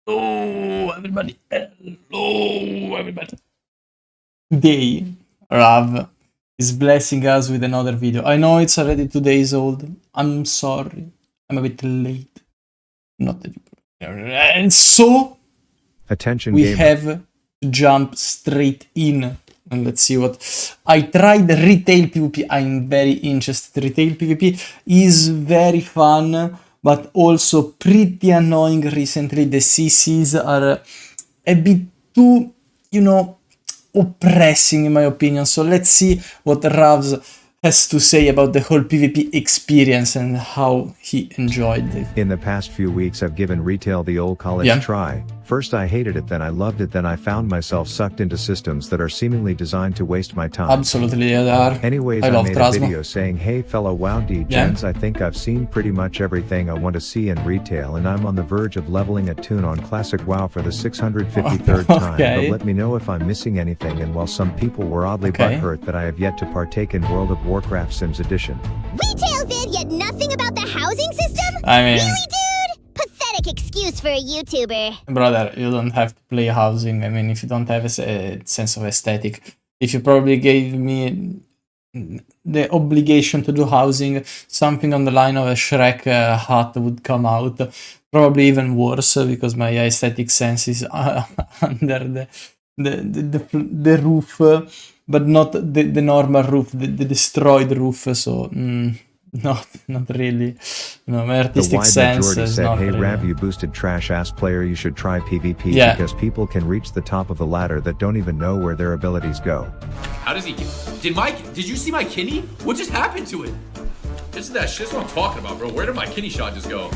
Hello everybody, hello everybody. Today, Rav is blessing us with another video. I know it's already 2 days old. I'm sorry, I'm a bit late. Not that you... And so, attention we gamer. have to jump straight in. And let's see what... I tried retail PvP, I'm very interested. Retail PvP is very fun, but also pretty annoying recently. The CCs are a bit too, you know, oppressing in my opinion. So let's see what Ravs has to say about the whole PvP experience and how he enjoyed it. In the past few weeks I've given retail the old college try. First I hated it, then I loved it, then I found myself sucked into systems that are seemingly designed to waste my time. Absolutely, they are. Anyways, I made a video saying, hey fellow WoW degens, I think I've seen pretty much everything I want to see in retail, and I'm on the verge of leveling a tune on classic WoW for the 653rd time, but let me know if I'm missing anything. And while some people were oddly butthurt that I have yet to partake in World of Warcraft Sims Edition. Retail vid, yet nothing about the housing system? I mean... Really, dude? Pathetic excuse for a YouTuber. Brother, you don't have to play housing. I mean, if you don't have a sense of aesthetic. If you probably gave me the obligation to do housing, something on the line of a Shrek hut would come out. Probably even worse, because my aesthetic sense is under the roof, but not the normal roof, the destroyed roof. So not really. No, my artistic sense is said, not hey really. Rav, you boosted trash ass player, you should try PvP because people can reach the top of the ladder that don't even know where their abilities go. How does he get? Did you see my kidney? What just happened to it? This is that shit. That's what I'm talking about, bro. Where did my kidney shot just go?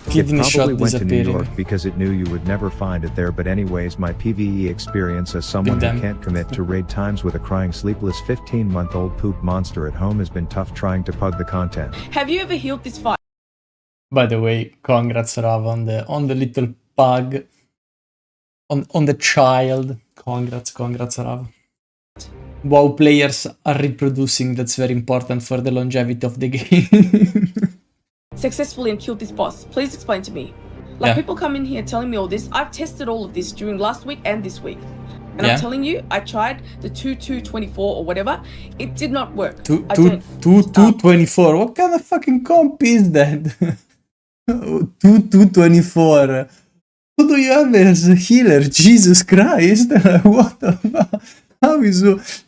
Kidney shot went to New disappearing. York because it knew you would never find it there. But anyways, my PvE experience as someone who can't commit to raid times with a crying sleepless 15-month-old poop monster at home has been tough trying to pug the content. Have you ever healed this fight? By the way, congrats Rav on the little pug, on the child. Congrats Rav. WoW players are reproducing. That's very important for the longevity of the game. Successfully and killed this boss. Please explain to me. Like people come in here telling me all this. I've tested all of this during last week and this week. And I'm telling you, I tried the 2-2-24 or whatever. It did not work. 2-2-24. What kind of fucking comp is that? 2-2-24. Who do you have as a healer? Jesus Christ. What the fuck? How is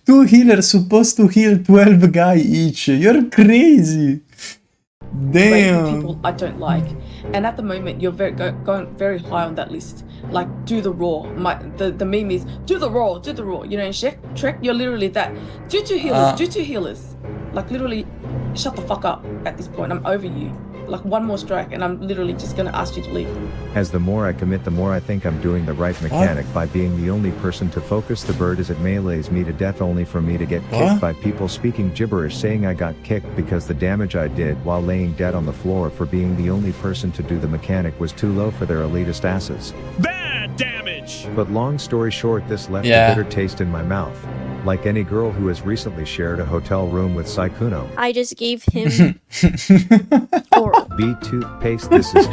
2 healers supposed to heal 12 guys each? You're crazy. Damn. People I don't like, and at the moment you're going very high on that list. Like, do the raw. The meme is do the raw. You know, in Shrek, you're literally that. Do 2 healers. Do 2 healers. Like, literally, shut the fuck up at this point. I'm over you. Like, one more strike and I'm literally just gonna ask you to leave. As the more I commit, the more I think I'm doing the right mechanic by being the only person to focus the bird as it melees me to death, only for me to get kicked by people speaking gibberish saying I got kicked because the damage I did while laying dead on the floor for being the only person to do the mechanic was too low for their elitist asses. Bad damage! But long story short, this left a bitter taste in my mouth. Like any girl who has recently shared a hotel room with Saikuno. I just gave him oral. B toothpaste, this is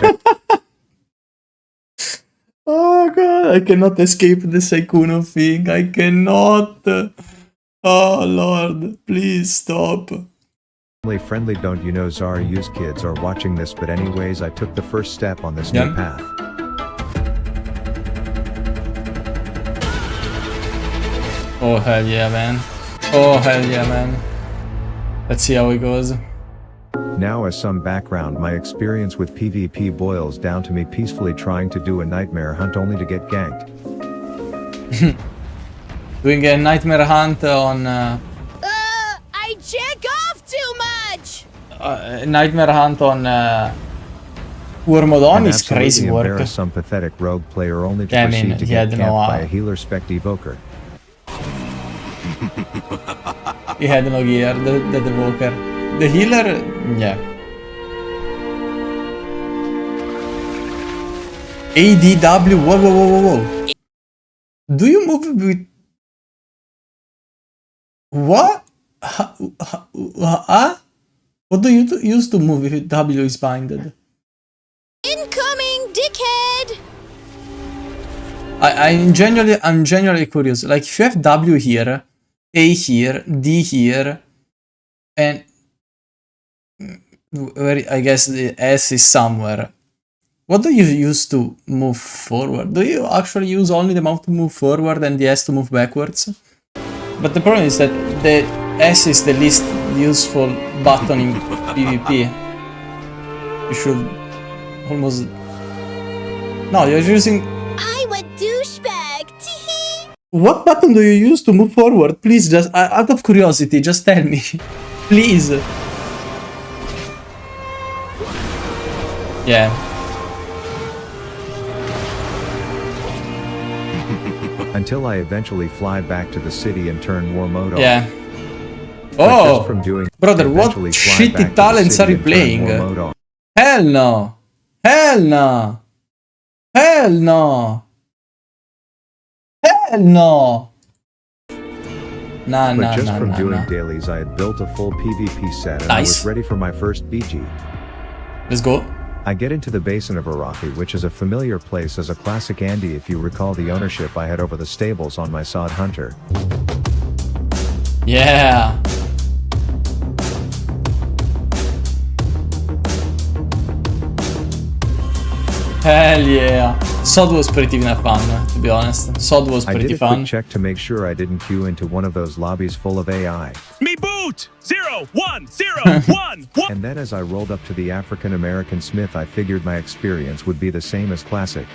Oh god, I cannot escape the Saikuno thing. I cannot. Oh lord, please stop. Friendly, don't you know Zara use kids are watching this, but anyways, I took the first step on this new path. Oh hell yeah, man. Oh hell yeah, man. Let's see how it goes. Now, as some background, my experience with PvP boils down to me peacefully trying to do a nightmare hunt only to get ganked. Doing a nightmare hunt on... I jack off too much! nightmare hunt on Wormodon is crazy work. Some pathetic rogue player only to proceed to get camped by a healer spec evoker. He had no gear, the evoker. The healer, yeah. ADW, whoa. Do you move with... What? What do you use to move if W is binded? Incoming, dickhead! I'm genuinely curious. Like, if you have W here, A here, D here, and where I guess the S is somewhere. What do you use to move forward? Do you actually use only the mouse to move forward and the S to move backwards? But the problem is that the S is the least useful button in PvP. You should almost... No, you're using... I'm a douchebag. Tee-hee. What button do you use to move forward? Please, just out of curiosity, just tell me. Please. Yeah. Until I eventually fly back to the city and turn war mode off. Yeah. But just Oh, from doing brother, what eventually fly back to shitty the talents are city you and turn playing? war mode off. Hell no! Hell no! Hell no! Hell no! Nah, But nah, just nah, from nah, doing nah. dailies, I had built a full PvP set and I Nice. was ready for my first BG. Let's go. I get into the basin of Arathi, which is a familiar place as a classic Andy if you recall the ownership I had over the stables on my sod hunter. Yeah. Hell yeah. Sod was pretty fun, to be honest. Sod was I did pretty a quick fun. check to make sure I didn't queue into one of those lobbies full of AI. Me boot! 0, 1, 0, 1, 1. And then as I rolled up to the African American Smith, I figured my experience would be the same as classic.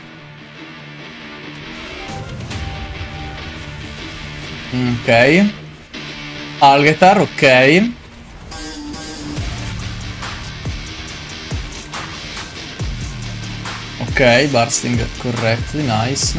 Ok. Algetar, ok. Ok, bursting correctly, nice.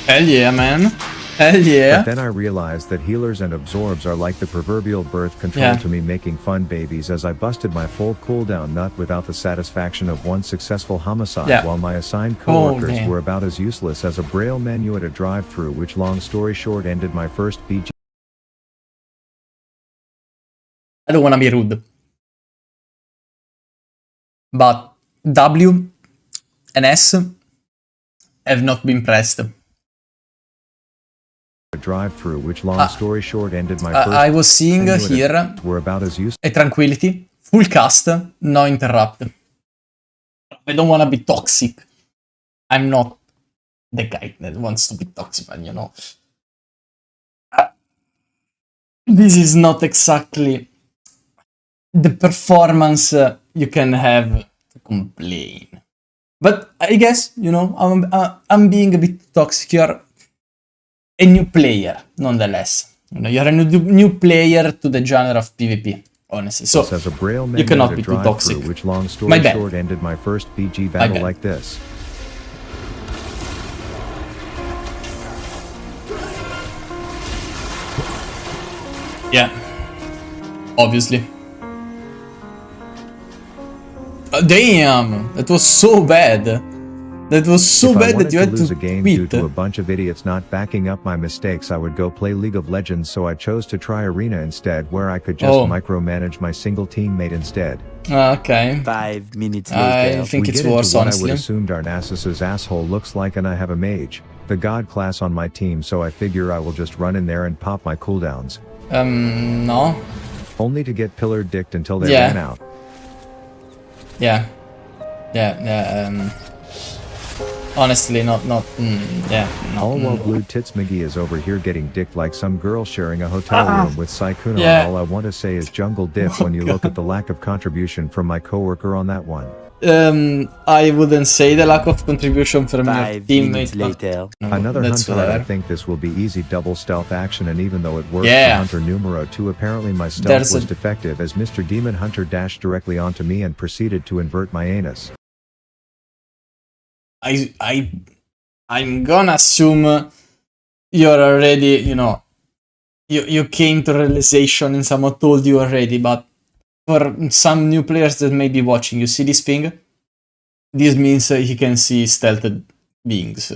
Hell yeah, man. Hell yeah. But then I realized that healers and absorbs are like the proverbial birth control Yeah. to me, making fun babies as I busted my full cooldown nut without the satisfaction of one successful homicide, Yeah. while my assigned Oh, coworkers damn. were about as useless as a braille menu at a drive-thru, which long story short ended my first BG. I don't wanna be rude. But W and S have not been pressed. drive-through, which long story short ended my first. I was seeing menu at a- here were about as useless. a tranquility, full cast, no interrupt. I don't wanna be toxic. I'm not the guy that wants to be toxic, but you know. This is not exactly the performance you can have to complain. But I guess, you know, I'm being a bit toxic. You're a new player, nonetheless. You know, you're a new player to the genre of PvP, honestly. So As a braille you menu cannot at a be too drive-thru, toxic. which long story My bad. short ended my first BG battle bad. like this. Yeah, obviously. Damn, that was so bad. That was so If I bad wanted that you to had lose to a game due quit. to a bunch of idiots not backing up my mistakes, I would go play League of Legends, so I chose to try Arena instead, where I could just Oh. micromanage my single teammate instead. Okay, 5 minutes I later. think We it's get into worse, what I honestly. would assume Darnassus's asshole looks like, and I have a mage, the god class on my team, so I figure I will just run in there and pop my cooldowns. No. Only to get pillar dicked until they Yeah. ran out. Yeah. Honestly, not, yeah, All while no. Blue Tits McGee is over here getting dicked like some girl sharing a hotel room with Sykkuno. Yeah. All I want to say is jungle dip when you look at the lack of contribution from my coworker on that one. I wouldn't say the lack of contribution from your 5 teammate, minutes but later. no, Another that's hunter, I whatever. think this will be easy double stealth action, and even though it works Yeah. for hunter numero 2, apparently my stealth There's was a- defective as Mr. Demon Hunter dashed directly onto me and proceeded to invert my anus. I'm gonna assume you're already, you know, you came to realization and someone told you already, but for some new players that may be watching, you see this thing? This means he can see stealthed beings.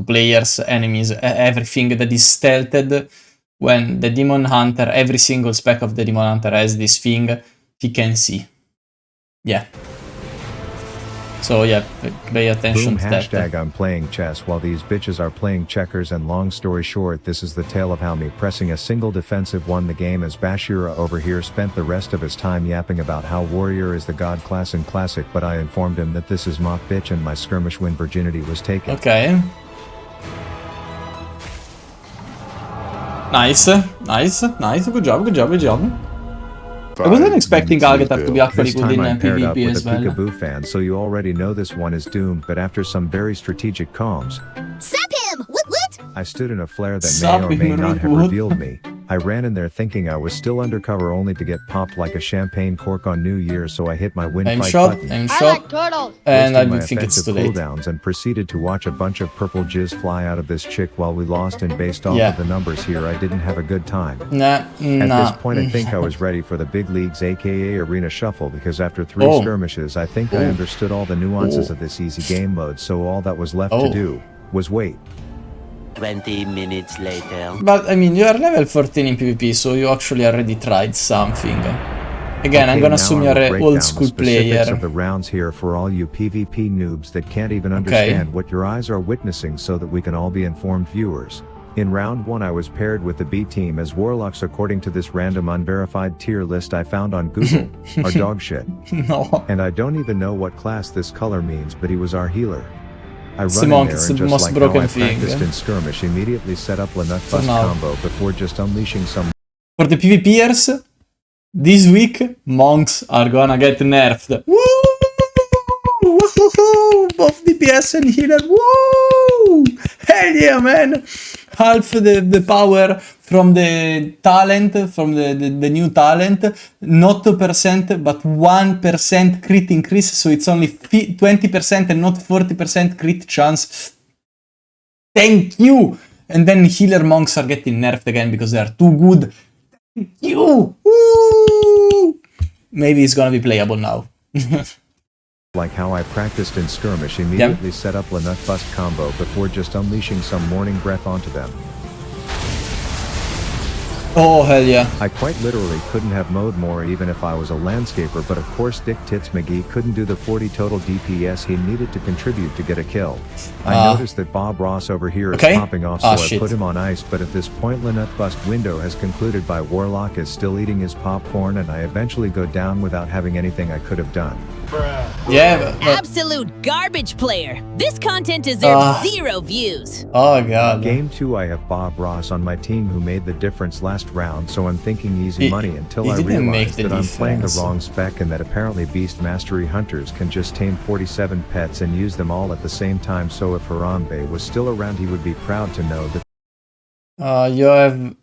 Players, enemies, everything that is stealthed. When the Demon Hunter, every single spec of the Demon Hunter has this thing, he can see. Yeah. So yeah, pay attention Boom, to that. hashtag I'm playing chess while these bitches are playing checkers, and long story short, this is the tale of how me pressing a single defensive won the game, as Bashira over here spent the rest of his time yapping about how warrior is the god class in classic, but I informed him that this is mock bitch and my skirmish win virginity was taken. Okay. Nice, good job. I wasn't expecting Algatar to be actually This good in time I'm paired up PvP with as a well. Peekaboo fan, so you already know this one is doomed, but after some very strategic comms, Sap him! What? I stood in a flare that may Sap or may him, not have what? revealed me. I ran in there thinking I was still undercover only to get popped like a champagne cork on New Year, so I hit my win Aim fight shot, button, aim shot, and I wasting my think it's too offensive late. cooldowns, and proceeded to watch a bunch of purple jizz fly out of this chick while we lost, and based off Yeah. of the numbers here, I didn't have a good time. Nah. At this point, I think I was ready for the big leagues, aka Arena Shuffle, because after 3 Oh. skirmishes, I think I understood all the nuances of this easy game mode, so all that was left to do was wait. 20 minutes later. But I mean, you are level 14 in PvP, so you actually already tried something. Again, I'm Okay, gonna now assume I you're will an break old down school the specifics player. of the rounds here for all you PvP noobs that can't even Okay. understand what your eyes are witnessing, so that we can all be informed viewers. In round 1 I was paired with the B team as warlocks according to this random unverified tier list I found on Google, our dog shit. No. And I don't even know what class this color means, but he was our healer. I run Simon, in there it's and the just most like broken how I thing, practiced eh? in skirmish, immediately set up Lanut For Bust now. combo before just unleashing some For the PvPers, this week, monks are gonna get nerfed. Woo! Woo! Both DPS and healer. Woo! Hell yeah, man! Half the power from the talent, from the new talent. Not 2%, but 1% crit increase. So it's only 20% and not 40% crit chance. Thank you! And then healer monks are getting nerfed again because they are too good. Thank you! Woo! Maybe it's gonna be playable now. like how I practiced in skirmish, immediately set up Lanut Bust combo before just unleashing some morning breath onto them. Oh, hell yeah. I quite literally couldn't have mowed more even if I was a landscaper, but of course Dick Tits McGee couldn't do the 40 total DPS he needed to contribute to get a kill. I noticed that Bob Ross over here is popping off, so I shit. put him on ice, but at this point Lanut Bust window has concluded by Warlock is still eating his popcorn, and I eventually go down without having anything I could have done. Yeah, but Absolute garbage player. This content deserves 0 views. oh god. Game 2 I have Bob Ross on my team who made the difference last round, so I'm thinking easy money until he I didn't make realized the that I'm playing the difference. wrong spec and that apparently Beast Mastery Hunters can just tame 47 pets and use them all at the same time, so if Harambe was still around he would be proud to know that You have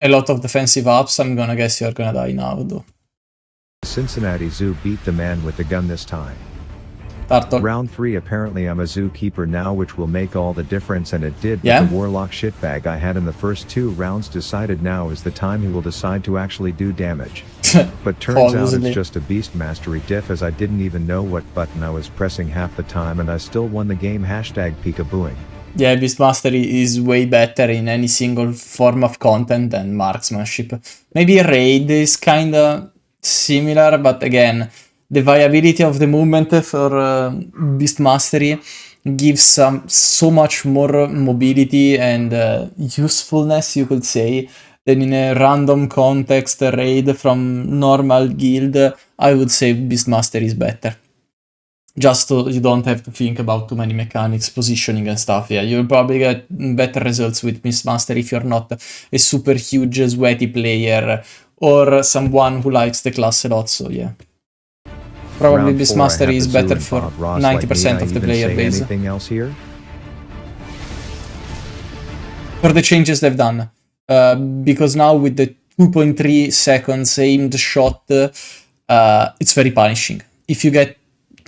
a lot of defensive ups. I'm gonna guess you're gonna die now, though. Cincinnati Zoo beat the man with the gun this time. Turtle. Round 3 apparently I'm a zookeeper now, which will make all the difference, and it did, but Yeah? the warlock shitbag I had in the first 2 rounds decided now is the time he will decide to actually do damage. But turns out Obviously. it's just a beast mastery diff, as I didn't even know what button I was pressing half the time, and I still won the game. Hashtag peekabooing. Yeah, Beast Mastery is way better in any single form of content than marksmanship. Maybe Raid is kinda similar, but again, the viability of the movement for Beast Mastery gives so much more mobility and usefulness, you could say, than in a random context raid from normal guild. I would say Beast Mastery is better. Just so you don't have to think about too many mechanics, positioning and stuff. Yeah, you'll probably get better results with Beast Mastery if you're not a super huge sweaty player or someone who likes the class a lot, so yeah. Probably Round Beast 4, I Mastery have is the zoo better and for Bob Ross 90% like me. of the I even player say base. Anything else here? For the changes they've done. Because now with the 2.3 seconds aimed shot, it's very punishing. If you get,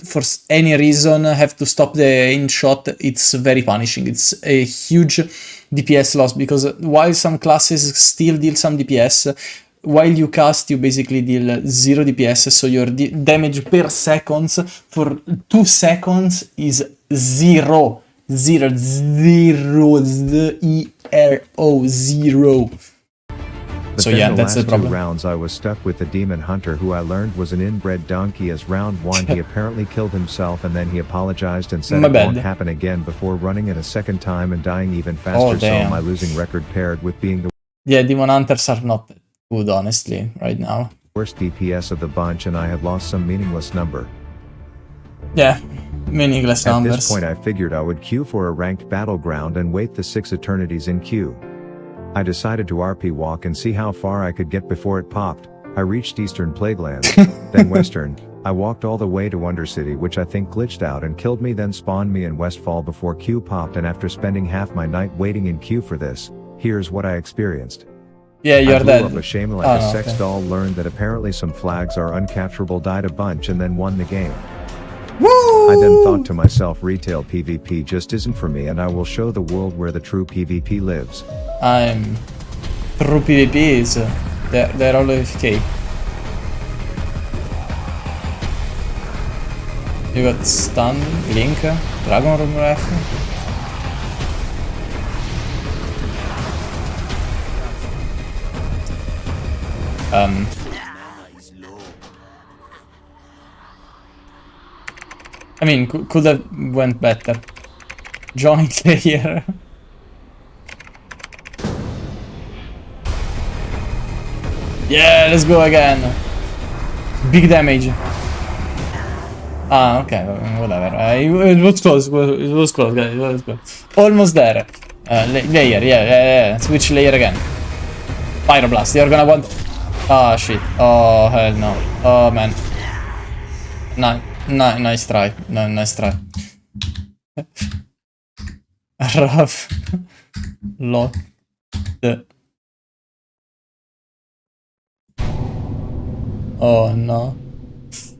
for any reason, have to stop the aimed shot, it's very punishing. It's a huge DPS loss, because while some classes still deal some DPS, while you cast, you basically deal 0 DPS, so your damage per seconds for 2 seconds is 0. 0, 0, 0. The But So then yeah, the that's last the 2 problem. rounds I was stuck with the demon hunter, who I learned was an inbred donkey. As round 1 he apparently killed himself, and then he apologized and said My it bad. won't happen again before running it a second time and dying even Oh, faster. So damn. my losing record paired with being the Yeah, Demon Hunters are not good, honestly, right now. worst DPS of the bunch, and I had lost some meaningless number. Yeah, meaningless At numbers. this point I figured I would queue for a ranked battleground and wait the 6 eternities in queue. I decided to RP walk and see how far I could get before it popped. I reached Eastern Plaguelands, then Western. I walked all the way to Undercity, which I think glitched out and killed me, then spawned me in Westfall before queue popped, and after spending half my night waiting in queue for this, here's what I experienced. Yeah, I you're blew dead. up a shame like Oh, a no, sex okay. doll, learned that apparently some flags are uncapturable, died a bunch, and then won the game. Woo! I then thought to myself, retail PvP just isn't for me, and I will show the world where the true PvP lives. I'm... True PvP is... they're all AFK. You got stun, Link, Dragon Room Ref. I mean, could have went better. Joint layer. Yeah, let's go again. Big damage. Ah, okay, whatever. It was close. It was close, guys. It was close. Almost there. Layer, yeah. Switch layer again. Pyroblast. You're gonna want. Ah, shit. Oh, hell no. Oh, man. Nice try. No, nice try. Rough. Locked. Oh no.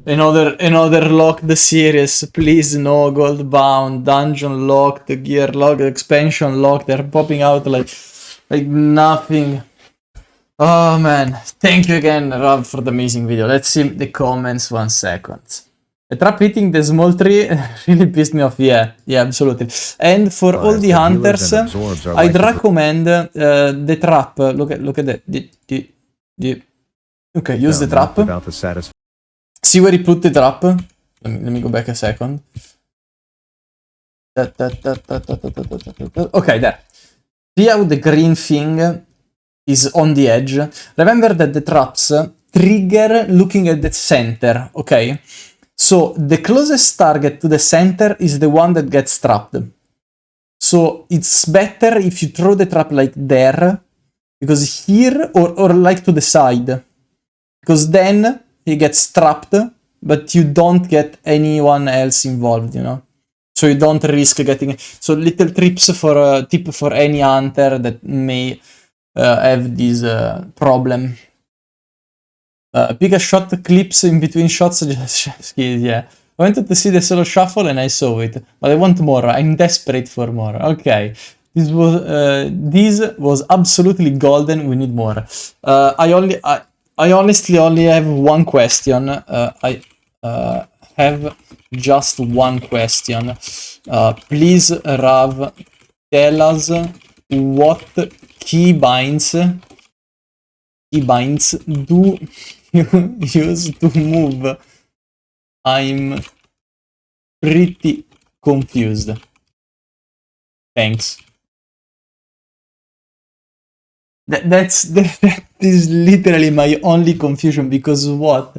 Another locked series. Please no. Gold bound, dungeon locked, gear locked, expansion locked. They're popping out like nothing. Oh man. Thank you again, Rob, for the amazing video. Let's see the comments 1 second. The trap hitting the small tree really pissed me off. Yeah, absolutely. And for all the hunters, I'd recommend the trap. Look at that. Okay, use the trap. See where he put the trap. Let me go back a second. Okay, there. See how the green thing is on the edge? Remember that the traps trigger looking at the center, okay? So the closest target to the center is the one that gets trapped. So it's better if you throw the trap like there, because here, or like to the side, because then he gets trapped, but you don't get anyone else involved, you know? So you don't risk getting... So little tips for tip for any hunter that may have this problem. Pick a shot clips in between shots, just yeah. I wanted to see the solo shuffle and I saw it, but I want more. I'm desperate for more. Okay, this was absolutely golden. We need more. I honestly only have one question. I have just one question. Please, Rav, tell us what keybinds do you use to move? I'm pretty confused. Thanks. That is literally my only confusion, because what?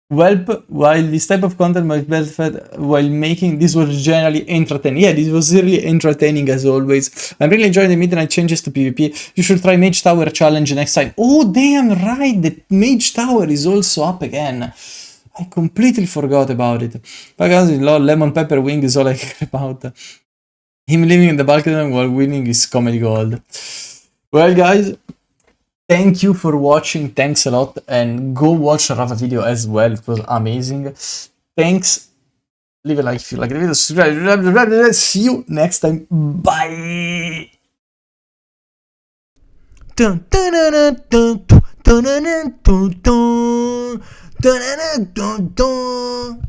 Well, while this type of content might benefit while making, this was generally entertaining. Yeah, this was really entertaining as always. I'm really enjoying the midnight changes to PvP. You should try Mage Tower challenge next time. Oh, damn right, the Mage Tower is also up again. I completely forgot about it. But guys, Lemon Pepper Wing is all I care about. Him living in the balcony while winning is comedy gold. Well, guys, thank you for watching. Thanks a lot. And go watch Rafa video as well. It was amazing. Thanks. Leave a like if you like the video. Subscribe. See you next time. Bye. Dun, dun, dun, dun, dun, dun, dun, dun, dun, dun, dun, dun.